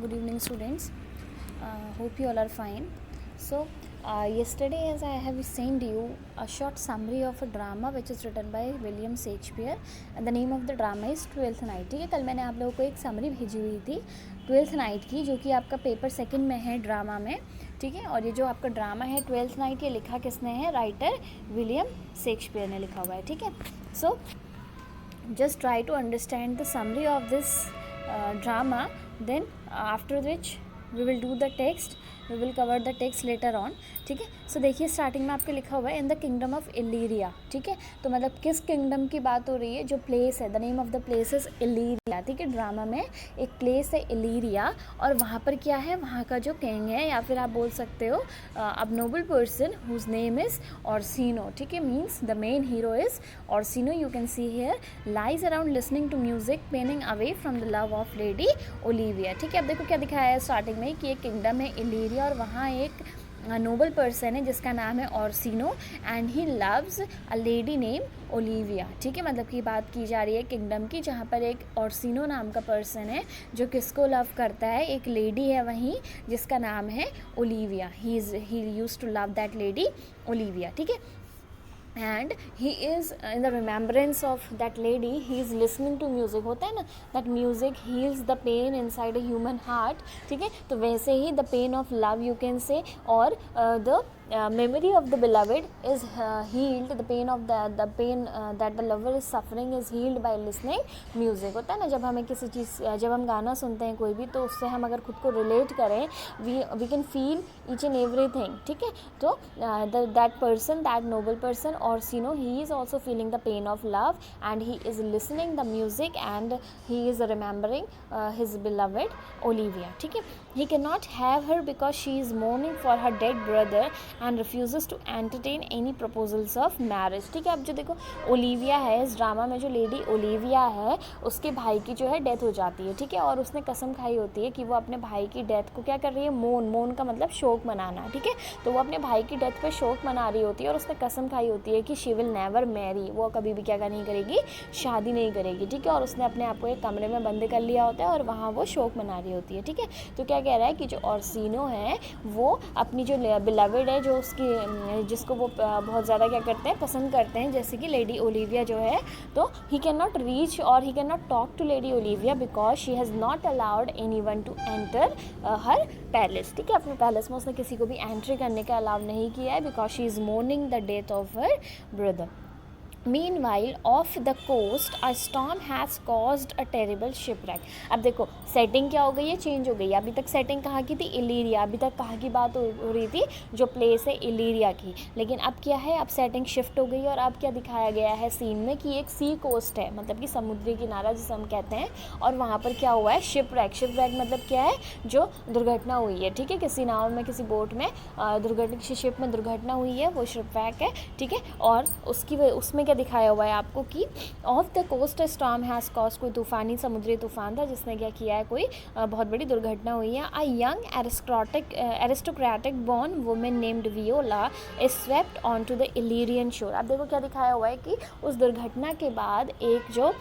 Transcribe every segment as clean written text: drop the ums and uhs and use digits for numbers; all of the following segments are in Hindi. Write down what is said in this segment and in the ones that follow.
Good evening, students. Hope you all are fine. So, yesterday, as I have sent you a short summary of a drama which is written by William Shakespeare, and the name of the drama is Twelfth Night. ठीक है, कल मैंने आप लोगों को एक समरी भेजी हुई थी ट्वेल्थ नाइट की, जो कि आपका पेपर सेकंड में है ड्रामा में. ठीक है, और ये जो आपका ड्रामा है ट्वेल्थ नाइट, ये लिखा किसने है? राइटर विलियम शेक्सपियर ने लिखा हुआ है. ठीक है, सो just try to understand the summary of this drama, then after which we will do the text, we will cover the text later on. ठीक है, सो देखिए स्टार्टिंग में आपके लिखा हुआ है इन द किंगडम ऑफ इलीरिया. ठीक है, तो मतलब किस किंगडम की बात हो रही है? जो प्लेस है, the name of the place is Illyria. ठीक है, ड्रामा में एक प्लेस है इलीरिया, और वहाँ पर क्या है? वहाँ का जो किंग है, या फिर आप बोल सकते हो अब noble person whose name is Orsino. ठीक है, means the main hero is Orsino. You can see here lies around listening to music pining away from the love of lady Olivia. ठीक है, अब देखो क्या दिखाया है स्टार्टिंग में कि एक किंगडम है इलीरिया, और वहाँ एक नोबल पर्सन है जिसका नाम है Orsino, and he loves a lady name Olivia. ठीक है, मतलब की बात की जा रही है किंगडम की, जहाँ पर एक ऑर्सिनो नाम का पर्सन है जो किसको लव करता है? एक लेडी है वहीं जिसका नाम है Olivia. He used to love that lady Olivia. ठीक है, and he is in the remembrance of that lady he is listening to music. होता है ना, that music heals the pain inside a human heart. ठीक है, तो वैसे ही the pain of love you can say, और the memory of the beloved is healed. The pain of the pain that the lover is suffering is healed by listening music. होता है ना, जब हमें किसी चीज़, जब हम गाना सुनते हैं कोई भी, तो उससे हम अगर खुद को रिलेट करें, we can feel each and everything. ठीक है, तो that person, that noble person Orsino, he is also feeling the pain of love, and he is listening the music, and he is remembering his beloved Olivia. ठीक है, he cannot have her because she is mourning for her dead brother and refuses to entertain any proposals of marriage. ठीक है, अब जो देखो ओलिविया है इस ड्रामा में, जो लेडी ओलिविया है उसके भाई की जो है डेथ हो जाती है. ठीक है, और उसने कसम खाई होती है कि वो अपने भाई की डेथ को क्या कर रही है? मोन का मतलब शोक मनाना. ठीक है, तो वो अपने भाई की डेथ पे शोक मना रही होती है, और उसने कसम खाई होती है कि शी विल नेवर मैरी. वो कभी भी क्या नहीं करेगी? शादी नहीं करेगी. ठीक है, और उसने अपने आप को एक कमरे में बंद कर लिया होता है, और वहाँ वो शोक मना रही होती है. ठीक है, तो क्या कह रहा है कि जो ऑर्सिनो है वो अपनी जो बिलवेड है, जो उसकी, जिसको वो बहुत ज़्यादा क्या करते हैं? पसंद करते हैं, जैसे कि लेडी ओलिविया जो है, तो ही कैन नॉट रीच और he can not talk to lady Olivia because she has not allowed any one to enter her palace. ठीक है, अपने पैलेस में उसने किसी को भी एंट्री करने का अलाउ नहीं किया है, because she is morning the death of her brother. Meanwhile, off the coast, a storm has caused a terrible shipwreck. अब देखो सेटिंग क्या हो गई है? चेंज हो गई है. अभी तक सेटिंग कहाँ की थी? इलीरिया. अभी तक कहाँ की बात हो रही थी? जो प्लेस है इलीरिया की. लेकिन अब क्या है? अब सेटिंग शिफ्ट हो गई है, और अब क्या दिखाया गया है सीन में कि एक सी कोस्ट है, मतलब कि समुद्री किनारा जिसे हम कहते हैं, और वहाँ पर क्या हुआ है? शिपरैक. शिपरैक मतलब क्या है? जो दुर्घटना हुई है. ठीक है, किसी नाव में, किसी बोट में दुर्घटना, किसी शिप में दुर्घटना हुई है, वो शिपरैक है. ठीक है, और उसमें क्या दिखाया हुआ है आपको कि off the coast storm has cause, कोई तूफानी समुद्री तूफान था जिसने क्या किया है? कोई बहुत बड़ी दुर्घटना हुई है. A young aristocratic born women named Viola is swept on to the Illyrian shore. अब देखो क्या दिखाया हुआ है कि उस दुर्घटना के बाद एक जो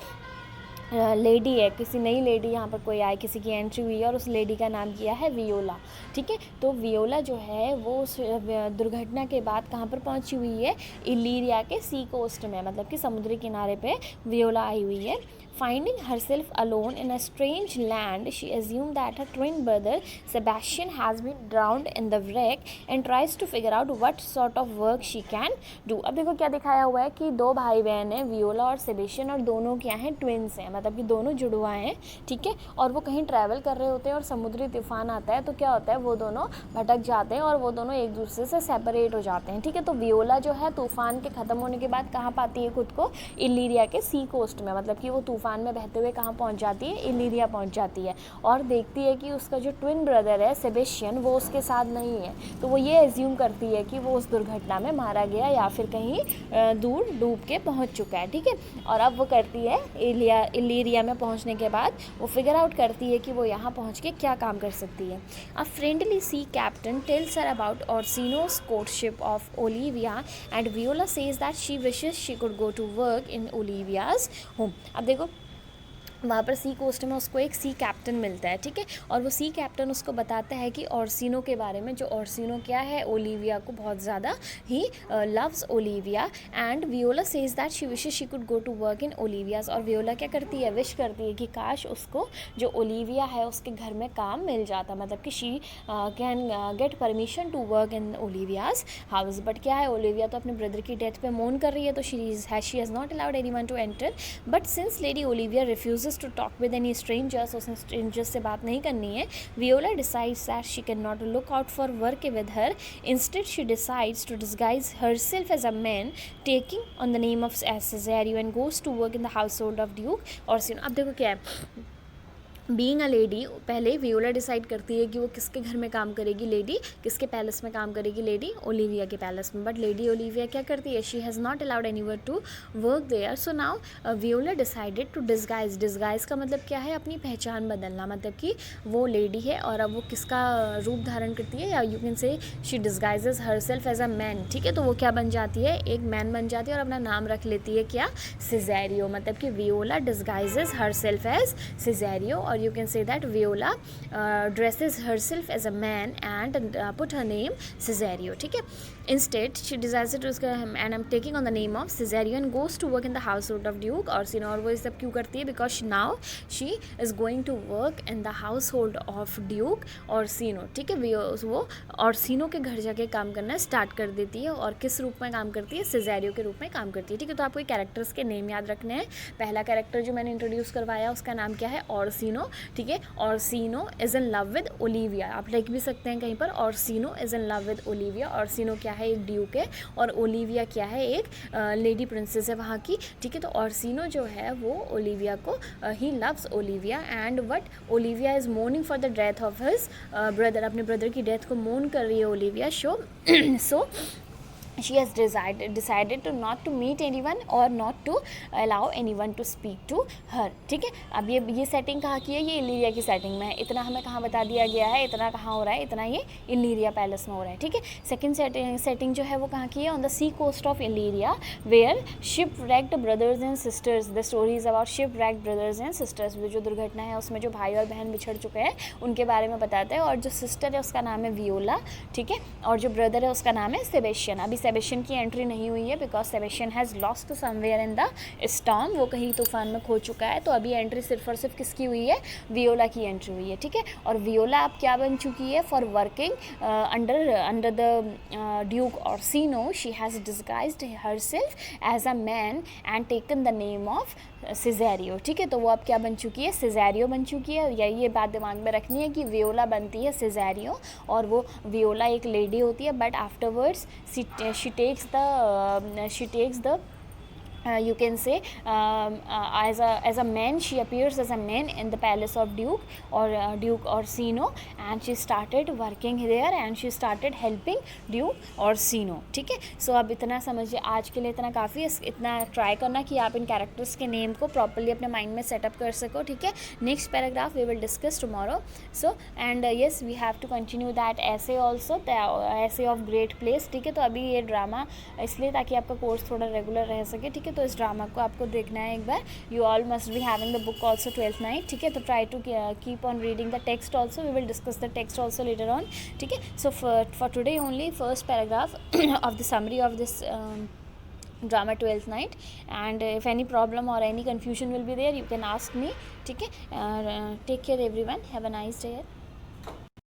लेडी है, किसी नई लेडी यहाँ पर कोई आई, किसी की एंट्री हुई है, और उस लेडी का नाम किया है वियोला. ठीक है, तो वियोला जो है वो उस दुर्घटना के बाद कहाँ पर पहुँची हुई है? इलीरिया के सी कोस्ट में, मतलब कि समुद्री किनारे पे वियोला आई हुई है. Finding herself alone in a strange land, she assumed that her twin brother Sebastian has been drowned in the wreck and tries to figure out what sort of work she can do. अब देखो क्या दिखाया हुआ है कि दो भाई बहन हैं, वियोला और सेबेस्टियन, और दोनों क्या हैं? ट्विन्स हैं, मतलब कि दोनों जुड़वा हैं. ठीक है, और वो कहीं ट्रैवल कर रहे होते हैं, और समुद्री तूफान आता है, तो क्या होता है? वो दोनों भटक जाते हैं, और वो दोनों एक दूसरे से सेपरेट हो जाते हैं. ठीक है, तो वियोला जो है तूफान के ख़त्म होने के बाद कहाँ पाती है खुद को? इलीरिया के सी कोस्ट में, मतलब कि वो तूफान में बहते हुए कहाँ पहुँच जाती है? इलीरिया पहुँच जाती है, और देखती है कि उसका जो ट्विन ब्रदर है सेबेस्टियन, वो उसके साथ नहीं है. तो वो ये एज्यूम करती है कि वो उस दुर्घटना में मारा गया, या फिर कहीं दूर डूब के पहुँच चुका है. ठीक है, और अब वो करती है इलीरिया में पहुँचने के बाद वो फिगर आउट करती है कि वो यहाँ पहुँच के क्या काम कर सकती है. A friendly sea captain tells her about Orsino's courtship of Olivia, and Viola says that she wishes she could go to work in Olivia's home. अब देखो वहाँ पर सी कोस्ट में उसको एक सी कैप्टन मिलता है, ठीक है, और वो सी कैप्टन उसको बताता है कि ऑर्सिनो के बारे में, जो ऑर्सिनो क्या है, ओलिविया को बहुत ज़्यादा ही loves Olivia, and Viola says that she wishes she could go to work in Olivia's. और वियोला क्या करती है, विश करती है कि काश उसको जो ओलिविया है उसके घर में काम मिल जाता, मतलब कि she can get permission to work in Olivia's house. But क्या है, ओलिविया तो अपने ब्रदर की डेथ पे मोन कर रही है, तो she has not allowed anyone to enter. But since lady Olivia refuses to talk with any strangers, उसने strangers से बात नहीं करनी है, Viola decides that she cannot look out for work with her. Instead she decides to disguise herself as a man, taking on the name of Cesario, and goes to work in the household of Duke Orsino। अब देखो क्या है, बीइंग अ लेडी, पहले वियोला डिसाइड करती है कि वो किसके घर में काम करेगी, लेडी किसके पैलेस में काम करेगी, लेडी ओलिविया के पैलेस में। बट लेडी ओलिविया क्या करती है, she has not allowed anyone to work there. So now Viola decided to disguise का मतलब क्या है, अपनी पहचान बदलना, मतलब कि वो लेडी है और अब वो किसका रूप धारण करती है, या you can say she disguises herself as a man, ठीक है। तो वो क्या बन जाती है, एक मैन बन जाती है और अपना नाम रख लेती है क्या, सिजेरियो, मतलब कि वियोला डिस्गाइजेज हरसेल्फ एज सिजेरियो, और you can say that Viola dresses herself as a man and put her name Cesario, ठीक है। Instead she decides to and I'm taking on the name of Cesario and goes to work in the household of Duke Orsino। और वो ये सब क्यों करती है, because now she is going to work in the household of Duke Orsino, ठीक है। वो ऑर्सिनो के घर जाके काम करना स्टार्ट कर देती है, और किस रूप में काम करती है, सिजेरियो के रूप में काम करती है, ठीक है। तो आपको कैरेक्टर्स के नेम याद रखने हैं। पहला कैरेक्टर जो मैंने इंट्रोड्यूस करवाया उसका नाम क्या है, ऑर्सिनो, ठीक है। Orsino is in love with Olivia, आप लिख भी सकते हैं कहीं पर, Orsino is in love with Olivia. Orsino क्या है, एक ड्यूक है, और ओलिविया क्या है, एक लेडी प्रिंसेस है वहाँ की, ठीक है। तो ऑर्सिनो जो है वो ओलिविया को ही loves Olivia, and what Olivia is morning for the death of his brother, अपने ब्रदर की डेथ को मोर्न कर रही है Olivia. So she has decided to not to meet anyone or not to allow anyone to speak to her, ठीक है। अब ये सेटिंग कहाँ की है, ये इलीरिया की सेटिंग में है। इतना हमें कहाँ बता दिया गया है, इतना कहाँ हो रहा है, इतना ये इलीरिया पैलेस में हो रहा है, ठीक है। सेकंड सेटिंग जो है वो कहाँ की है, on the sea coast of Illyria, where ship wrecked brothers and sisters, the stories about ship wrecked brothers and sisters. जो दुर्घटना है उसमें जो भाई और बहन बिछड़ चुके हैं उनके बारे में बताते हैं, और जो सिस्टर है उसका नाम है वियोला, ठीक है, और जो ब्रदर है उसका नाम है सेबेस्टियन। अभी सेबेस्टियन की एंट्री नहीं हुई है, because Sebastian has lost somewhere in the storm, वो कहीं तूफान में खो चुका है। तो अभी एंट्री सिर्फ और सिर्फ किसकी हुई है, वियोला की एंट्री हुई है, ठीक है। और वियोला अब क्या बन चुकी है, for working under the duke Orsino, she has disguised herself as a man and taken the name of Cesario, ठीक है। तो वो अब क्या बन चुकी है, सिजेरियो बन चुकी है। या ये बात दिमाग में रखनी है कि वियोला बनती है सिजेरियो, और वो वियोला एक लेडी होती है, but afterwards she takes the you can say as a man, she appears as a man in the palace of Duke Orsino, and she started working there and she started helping Duke Orsino, ठीक है। सो अब इतना समझिए, आज के लिए इतना काफ़ी है। इतना ट्राई करना कि आप इन कैरेक्टर्स के नेम को प्रॉपरली अपने माइंड में सेटअप कर सको, ठीक है। Next paragraph we will discuss tomorrow. So and yes, we have to continue that essay also, essay of great place, ठीक है। तो अभी ये ड्रामा इसलिए ताकि आपका कोर्स थोड़ा रेगुलर रह सके, ठीक है। तो इस ड्रामा को आपको देखना है एक बार। You all must be having the book also 12th night, ठीक है। तो try to keep on reading the text also, we will discuss the text also later on, ठीक है। So for today only first paragraph of the summary of this drama 12th night, and if any problem or any confusion will be there, you can ask me, ठीक है। Take care everyone, have a nice day.